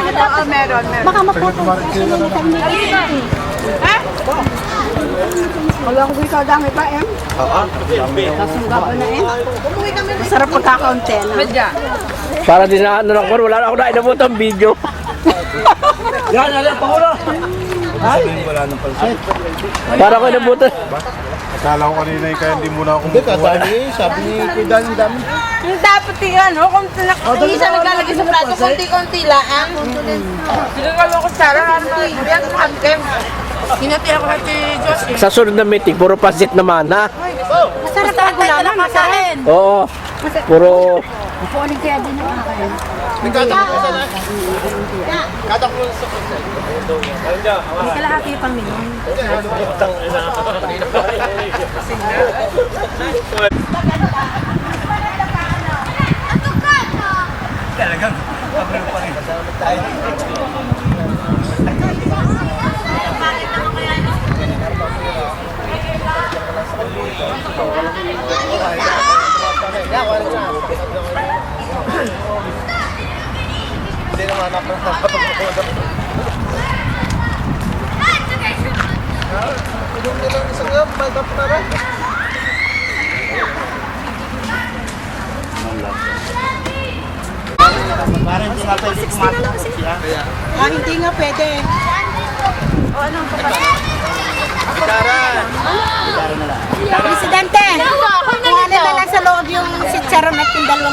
Oo, meron. Baka maputo. Ha? Wala ko ikaw dami pa, Em. Oo. Kasungga ko na, Em. Masarap pagkakaunti, no? Medya. Para din na ano lang ko, wala na ako na inabot ang video. Yan, yan, Pangulo. Ay, wala nang pansit. Para ko inabutan. Akala ko kanina kaya hindi muna ako Hindi, katali. Sabi ni Kuya ang dami. Yung dapat yan, no? Kung isa naglalagay sa plato, konti-konti lang. Sinagalo ko Sarah, ano yan, hangkem. Hinati ako hati, Diyos. Sa sunod na meeting, puro pansit naman, ha? Masarap ang gulaman, masarap. Oo. Puro... Puunin kaya din yung akin. Nagkatak mo sa na. Katak mo sa Hindi kalahati pang minum. Hindi naman ako nakapagod. Idong nilang isang nga, may tap na rin. Parang hindi natin hindi kumakas siya. Hindi nga pwede. Gitara na lang. Presidente, kuhanin na lang sa loob yung si Charon at yung dalawang